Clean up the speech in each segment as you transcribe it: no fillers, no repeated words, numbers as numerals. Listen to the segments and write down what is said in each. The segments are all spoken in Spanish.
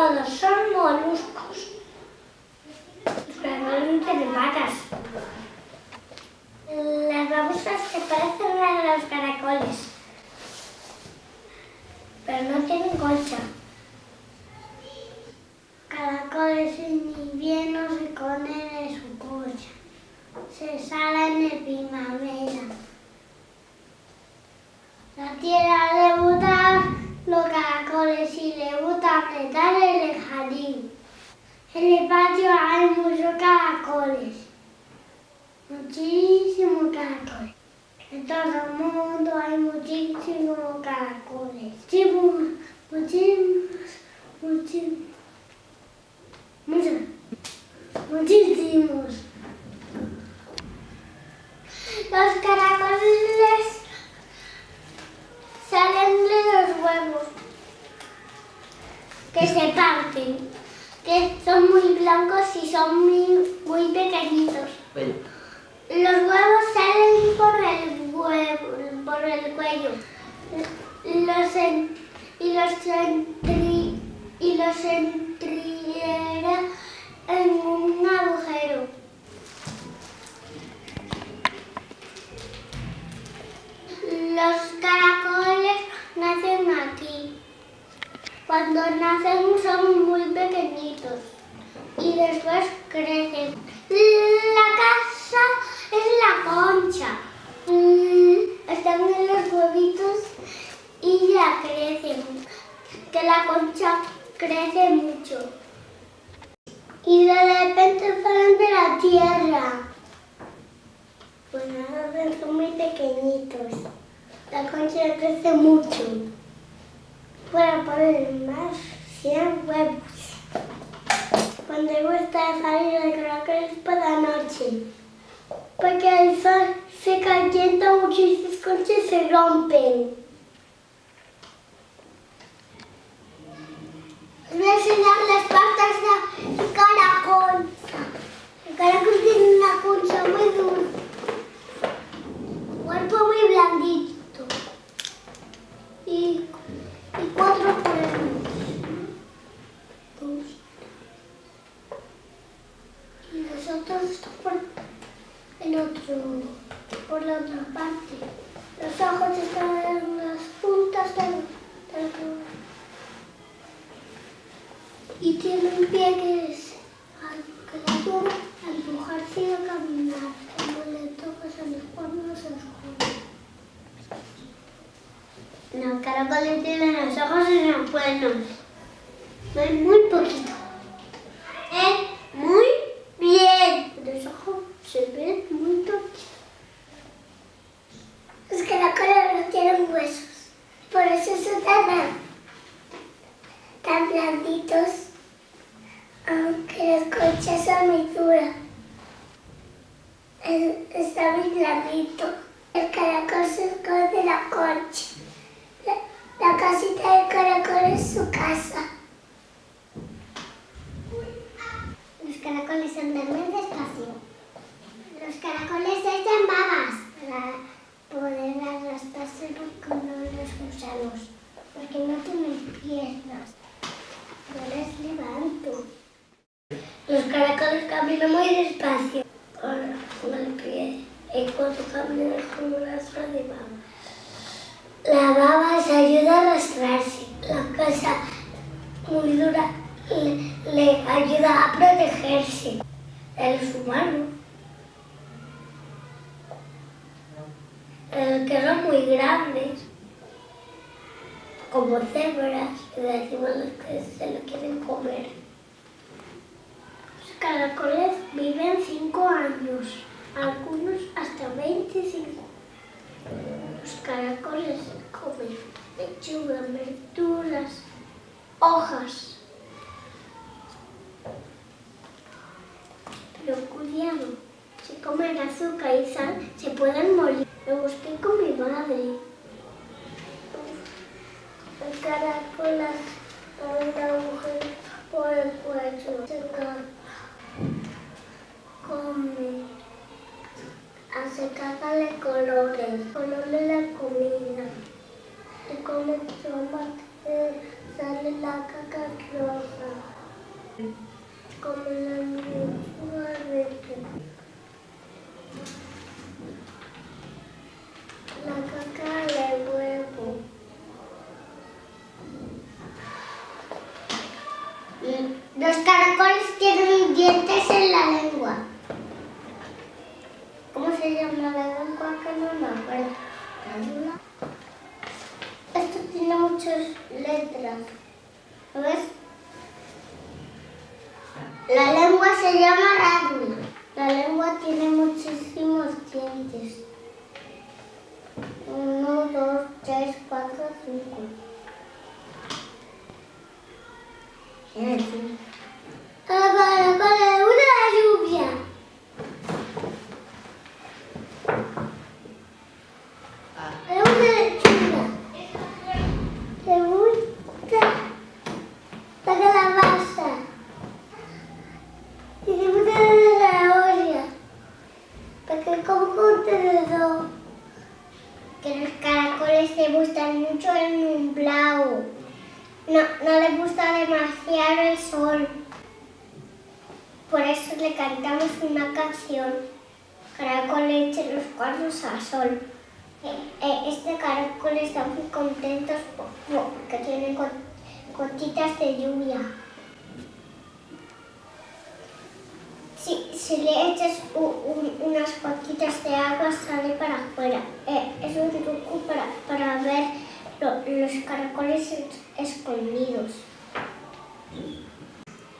todos son moluscos. Los caracoles no tienen patas. Las babosas se parecen a los caracoles, pero no tienen concha. Caracoles en invierno se esconden en su concha. Se salen en primavera. La tierra le gusta los caracoles y le gusta apretar el jardín. En el patio hay muchos caracoles. Muchísimos caracoles. En todo el mundo hay muchísimos caracoles. Muchísimos. Los caracoles salen de los huevos que se parten, que son muy blancos y son muy pequeñitos. Bueno. Los huevos salen por el cuello y los entrega en un agujero. Los caracoles nacen aquí. Cuando nacen son muy pequeñitos y después crecen. La casa es la concha. Están en los huevitos y ya crecen. Que la concha crece mucho. Y de repente salen de la tierra. Pues nada, son muy pequeñitos. La concha crece mucho. Para poner más 100 huevos. Cuando gusta salir de caracoles por la noche. Porque el sol se calienta mucho y sus conchas se rompen. Les voy a enseñar las patas del caracol. El caracol tiene una concha muy dulce. Cuerpo muy blandito. Y 4 cuernos. 2. Y los otros están por la otra parte. Los ojos están en las puntas del y tiene un pie que le ayuda a empujarse y a caminar. Cuando le tocas a los cuernos se esconde. Los caracoles tienen los ojos en los cuernos. Ven muy poquito. Muy bien. Los ojos se ven muy poquito. Los caracoles no tienen huesos. Por eso son tan blanditos. Aunque las conchas son muy duras. Está muy blandito. El caracol se esconde en la concha. La casita del caracol es su casa. Los caracoles andan muy despacio. Los caracoles echan babas para poder arrastrarse como los gusanos, porque no tienen piernas. Yo les levanto. Los caracoles caminan muy despacio con el pie y cuando caminan con un rastro de baba. La baba les ayuda a arrastrarse. La casa muy dura le ayuda a protegerse de los humanos. Que son muy grandes, como cebras, y decimos los que se lo quieren comer. Los caracoles viven 5 años, algunos hasta 25. Los caracoles comen lechuga, verduras, hojas. Pero cuidado, si comen azúcar y sal se pueden morir. Lo busqué con mi madre. El caracol hace un agujero por el cuello. Se come. Hace caca de colores. Colores de la comida. Y come tomate, sale la caca roja. Como la lengua verde. La caca de huevo. Los caracoles tienen dientes en la lengua. ¿Cómo se llama la lengua? Que no me acuerdo. Esto tiene muchas letras. ¿Lo ves? La lengua se llama rádula. La lengua tiene muchísimos dientes. 1, 2, 3, 4, 5. Ahora una lluvia. Es una lechuga. ¿Te gusta la calabaza? Y te gusta la zanahoria. Porque como con tenedor. Que los caracoles le gustan mucho el nublado. No le gusta demasiado el sol. Por eso le cantamos una canción. Caracol le echa los cuernos al sol. Este caracol está muy contento porque tiene gotitas de lluvia. Si le echas unas gotitas de agua sale para afuera. Es un truco para ver los caracoles escondidos.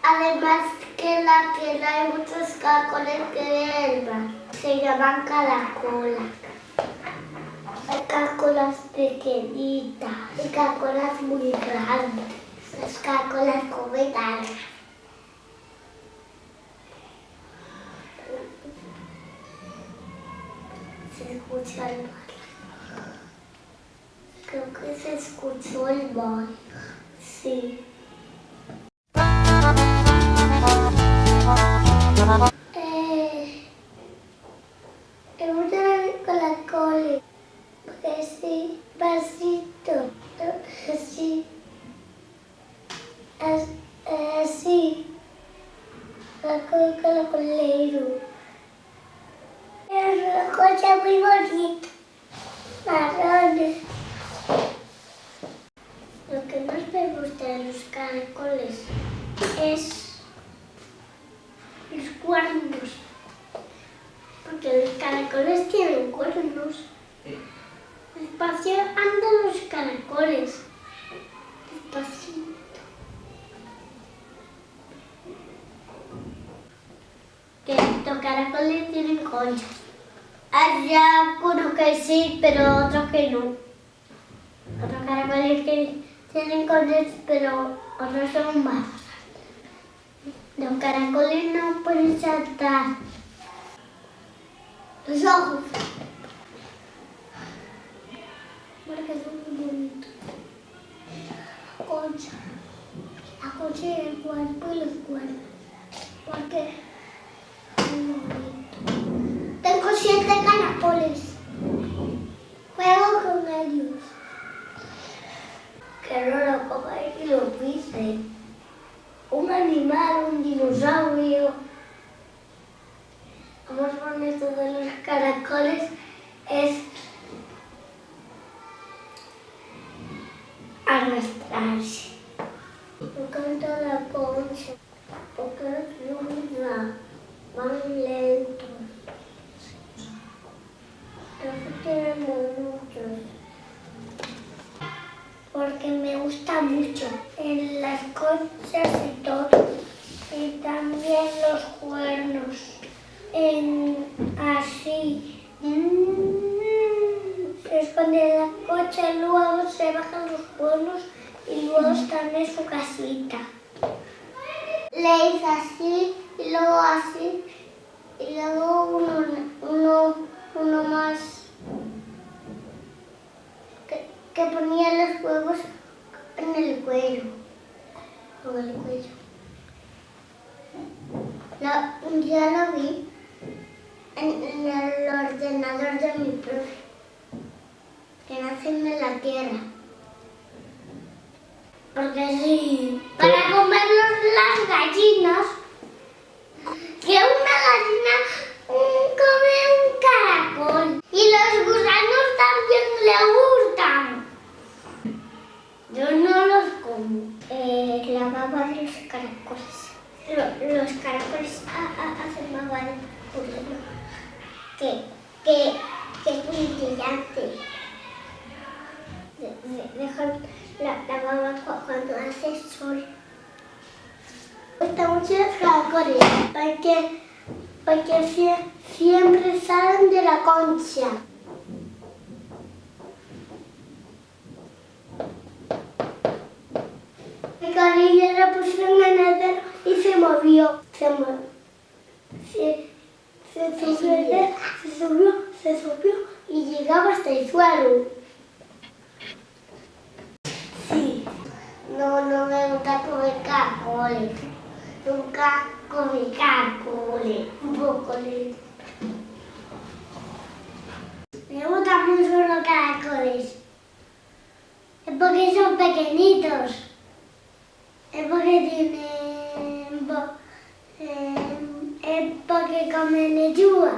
Además que en la tierra hay muchos caracoles que del mar. Se llaman caracolas. Hay caracolas pequeñitas, hay caracolas muy grandes. Las caracolas comen algas. Se escucha el mar. Creo que se escuchó el mar. Sí. Me gustan los caracoles. Porque sí, pasito. Así. Así. Caracolero. El coche muy bonito. Marrones. Lo que más me gusta de los caracoles es los cuernos. Porque los caracoles tienen cuernos. Despacio andan los caracoles. Despacito. Que los caracoles tienen conchas. Hay algunos que sí, pero otros que no. Otros caracoles que tienen conchas, pero otros son bajos. Los caracoles no pueden saltar. Los ojos. Porque son muy bonitos. La concha. La concha y el cuerpo y los cuernos. Porque es muy bonito. Tengo 7 caracoles. Juego con ellos. Que no lo comáis y lo pisen. Un animal, un dinosaurio. Lo más bonito de los caracoles es arrastrarse. Me encanta la concha, porque es luna, van lentos. Pero tenemos muchos. Porque me gusta mucho en las conchas y todo. Y también los cuernos. Así. Se esconde la concha y luego se bajan los cuernos y luego están en su casita. Le hice así y luego así y luego uno más que ponía los huevos en el cuello. Con el cuello. Ya lo vi en el ordenador de mi profe, que nacen en la tierra. Porque sí, para comerlos las gallinas. Que una gallina come un caracol y los gusanos también le gustan. Yo no los como. La baba de los caracoles. Los caracoles hacen baba de purina. Que es muy brillante. Dejan la baba cuando hace sol. Me gustan mucho los caracoles porque siempre salen de la concha. El canillo le pusieron en el dedo y se movió. Se subió y llegaba hasta el suelo. Sí. No me gusta comer caracoles. Nunca comí caracoles. Un poco lento. Me gustan mucho los caracoles. Es porque son pequeñitos. Es porque tienen... es porque comen lechuga.